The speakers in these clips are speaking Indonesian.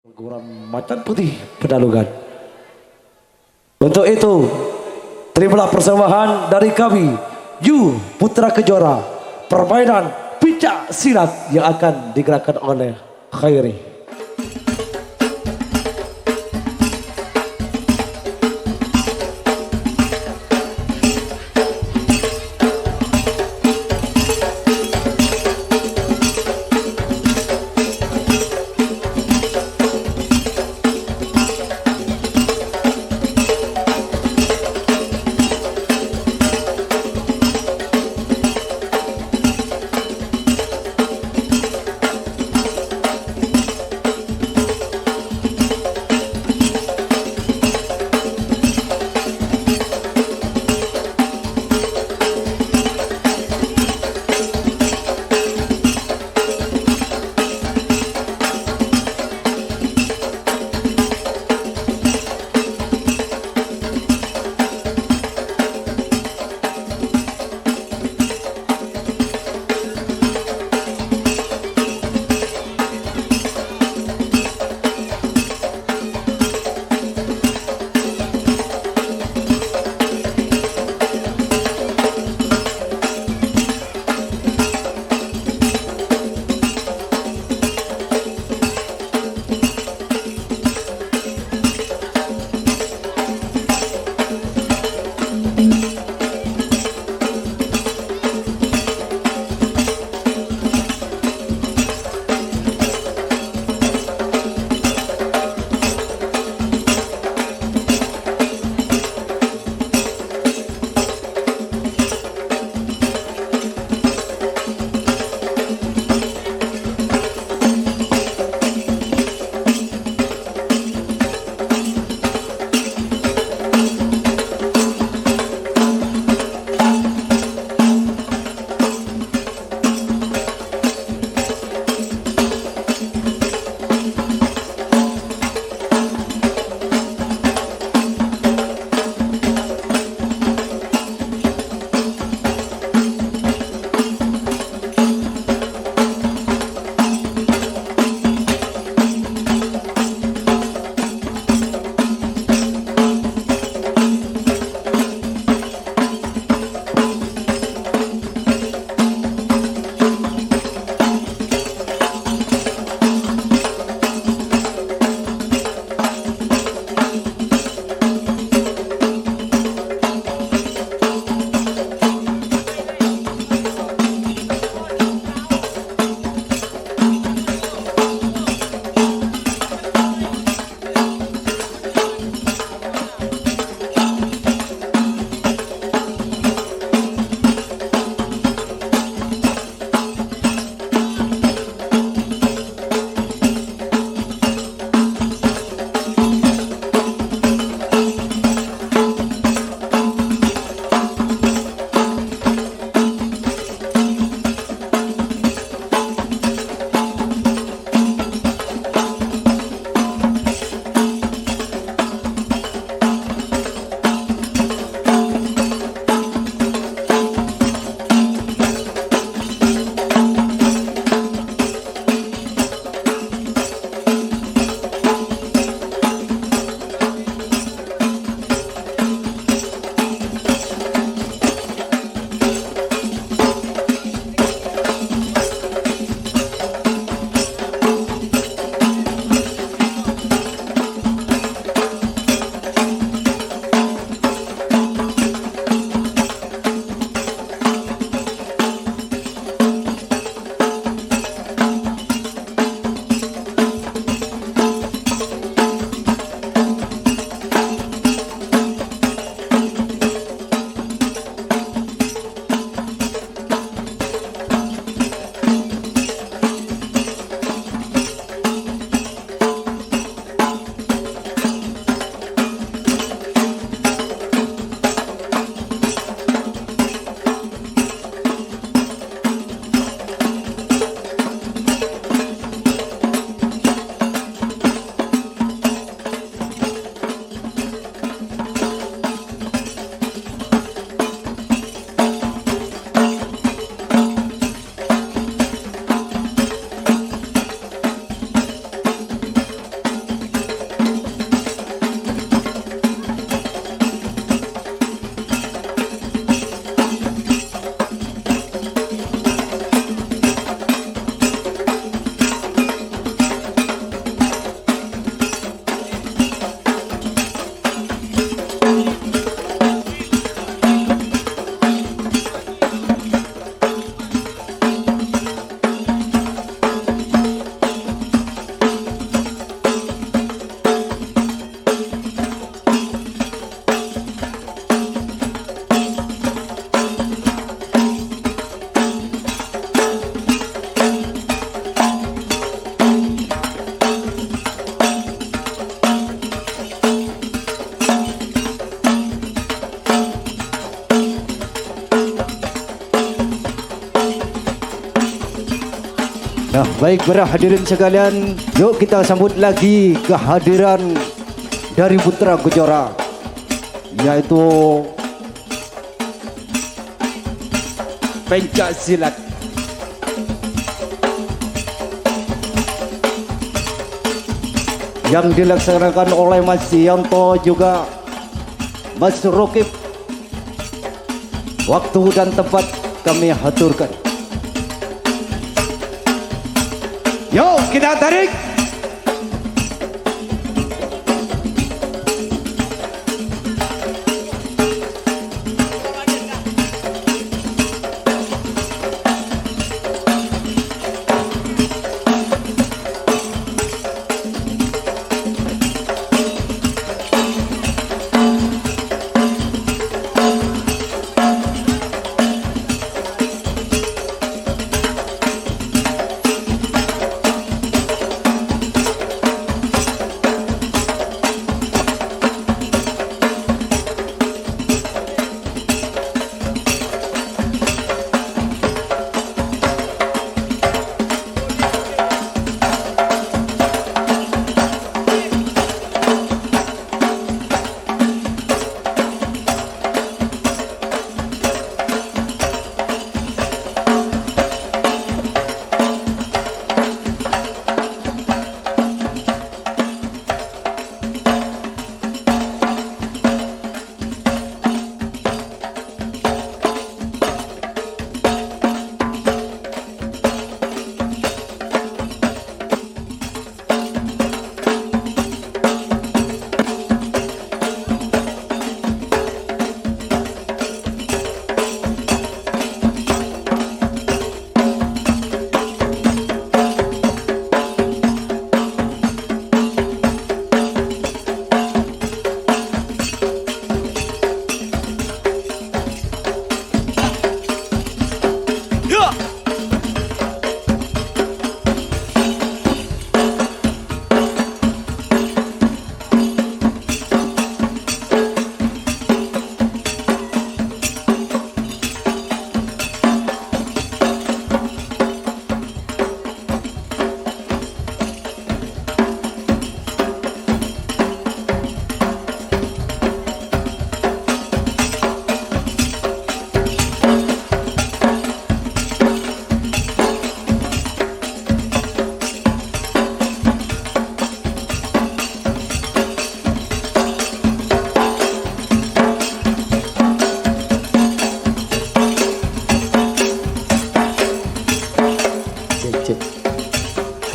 Guguran Macan Putih Pedalungan. Untuk itu, terimalah persembahan dari kami, Yu Putra Kejora, permainan pijak silat yang akan digerakkan oleh Khairi. Baik para hadirin sekalian, yuk kita sambut lagi kehadiran dari Putra Kejora, yaitu pencak silat. Yang dilaksanakan oleh Mas Yanto juga Mas Rokib. Waktu dan tempat kami haturkan. Yuk kita tarik.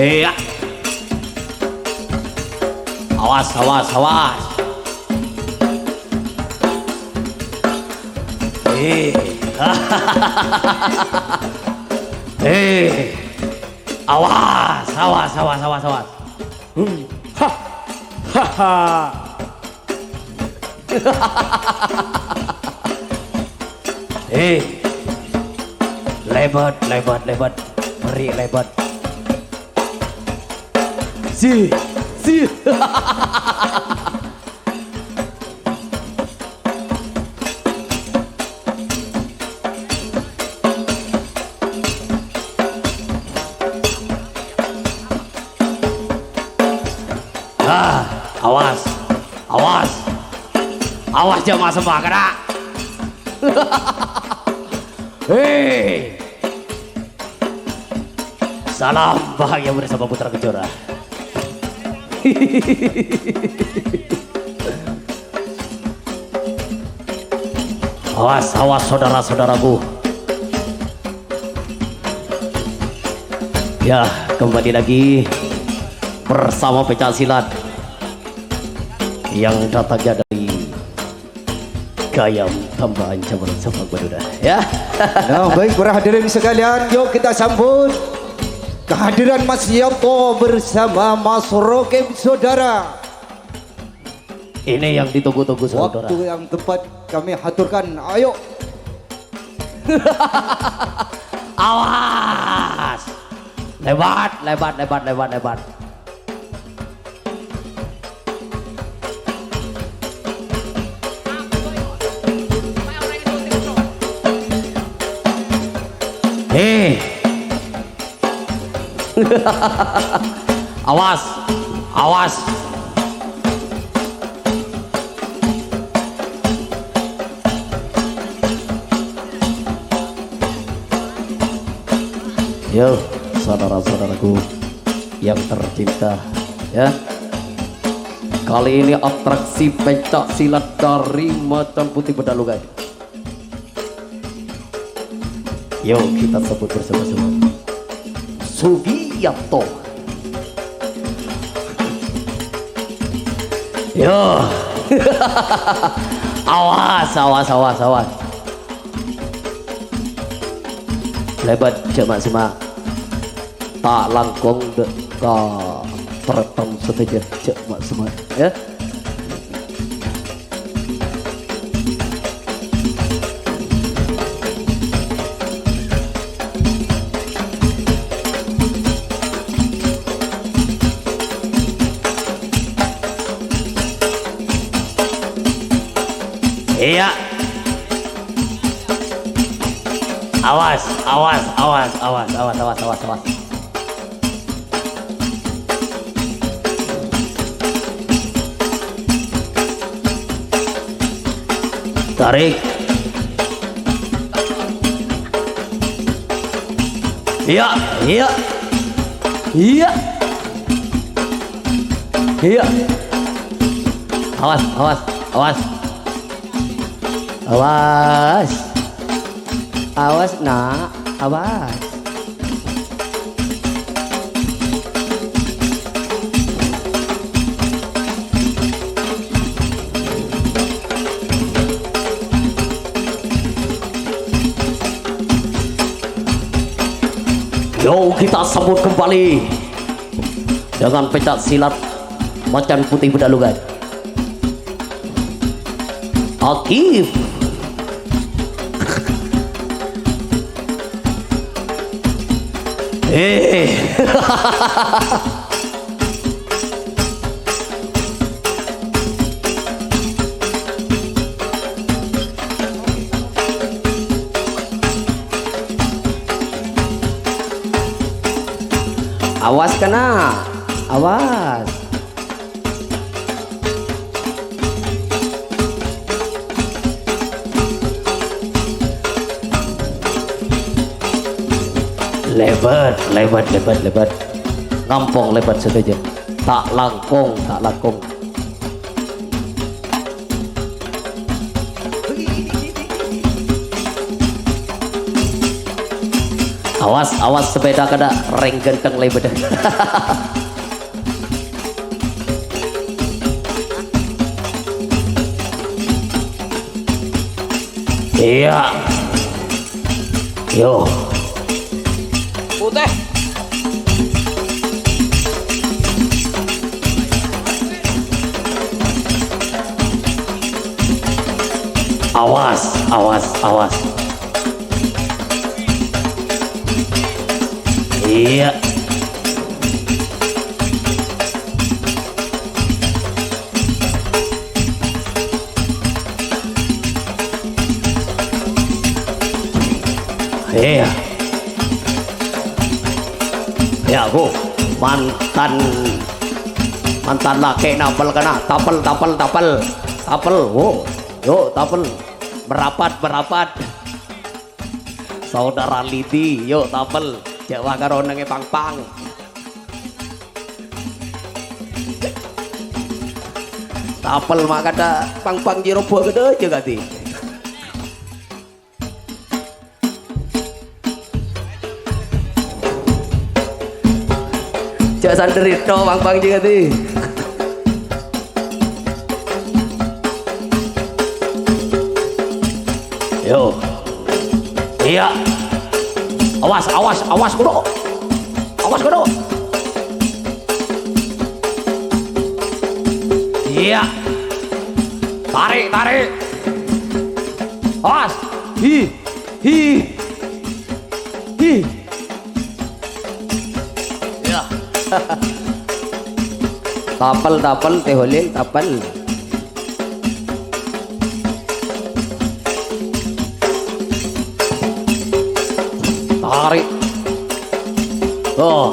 Iya. Awas, awas, awas. Awas, awas, awas, awas, awas. Ha, ha, ha. Lebat, lebat, lebat. Beri lebat. Si. Awas, awas, awas jamaah semua kena. Salam bahagia bersama Putra Kejora. Awas, awas saudara-saudaraku. Ya, kembali lagi bersama pencak silat yang datangnya dari Gayam Tambahan Cabang Sepak Madura. Ya. Nah, baik para hadirin sekalian, yuk kita sambut kehadiran Mas Yanto bersama Mas Rokib saudara. Ini yang ditunggu-tunggu saudara. Waktu yang tepat kami haturkan. Ayo. Awas. Lebat, lebat, lebat, lebat, lebat. Awas, awas. Yo, saudara-saudaraku yang tercinta, ya. Kali ini atraksi pencak silat dari Macan Putih Pedalungan. Yo, kita sebut bersama-sama. Sugiyanto. Yo. Awas, awas, awas, awas. Lebat jemaah semua. Tak langkung deka terekam saja jemaah semua, ya. Iya. Awas, awas, awas, awas, awas, awas, awas, awas. Tarik. Iya, iya. Iya. Iya. Awas, awas, awas. Awas. Awas nak, awas. Yo, kita sambut kembali dengan pencak silat Macan Putih Pedalungan. Akif. Awas kena, awas. Lebat, lebat, lebat, lebat. Ngampong lebat saja. Tak langkung, tak langkung. Awas, awas sepeda kada reng genteng lebat. Iya. Yo. Putih. Awas, awas, awas. Iya. Iya. Ya aku mantan laki napel kena tapel tapel tapel tapel. Wow, yuk tapel merapat saudara Lidi yuk tapel Jawa karo nenge pang-pang. Tapel mak kada pang-pang jero buah gede aja gati. Jak sanderit no pang-pang juga ti. Yo. Iya. Awas, awas, awas kudu. Awas kudu. Iya. Tarik, tarik. Awas. Hi. Ya. Tapel, tapel, teh holil, tapel. Tarik. Oh.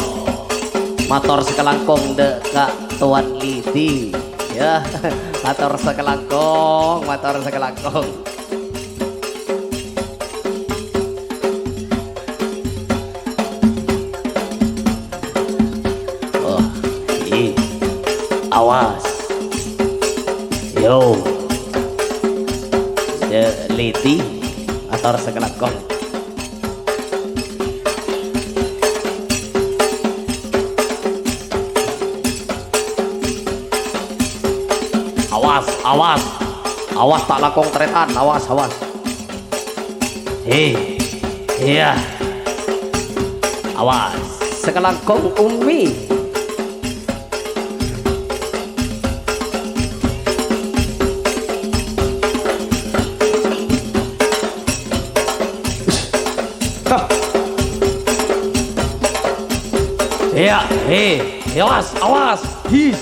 Motor sekelangkong de Kak Tuan Liti ya. Motor sekelangkong, motor sekelangkong. Oh, awas. Yo. De Liti, motor sekelangkong. Awas, awas tak langkong tretan, awas. Iya, awas, sekelangkong Umi. Iya, awas, his.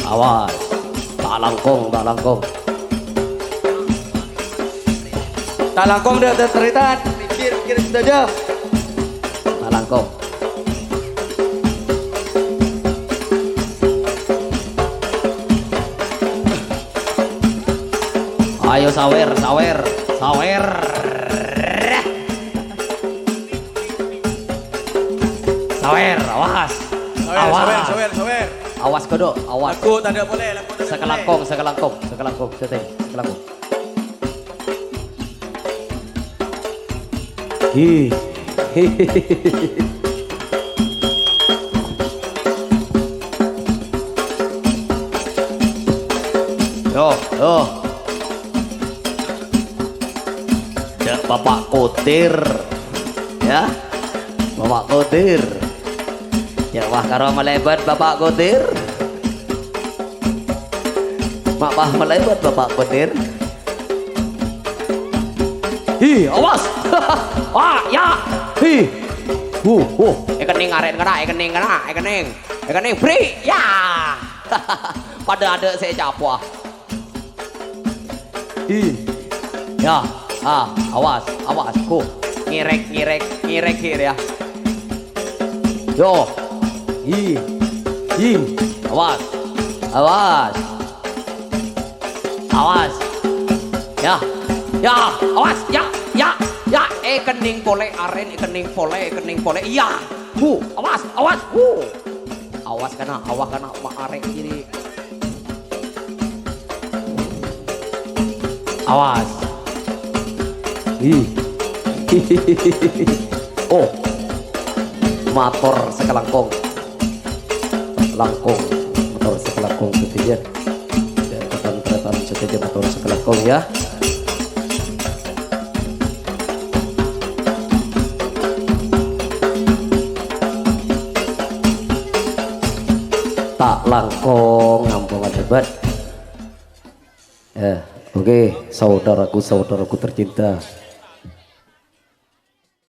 Awas, tak langkong. Tak langkong dah teritan. Pikir saja. Tak langkong. Ayo sawer. Sawer, awas. Awas kodok, awas. Aku tak ada boleh. Sekelangkong. Yo. Ya, Bapak Kotir. Ya. Bapak Kotir. Ya wah karo melebat Bapak Kotir. Bapak melebat Bapak Kotir. Awas. Wah, ya. Ekening aren kena, ekening free. Ya. Pada ada saya capua. Ya, awas, ku. Ngirek ya. Yo. Awas. Ya, awas, ya. Ekening pole aren, ekening pole. Iya. Awas. Awas kena mak arek kiri. Awas. Oh. Motor sekelangkong. Motor sekelangkong setia. Tretan setia motor sekelangkong ya. Tak langkong ngampungan hebat. Ya, oke, saudaraku tercinta.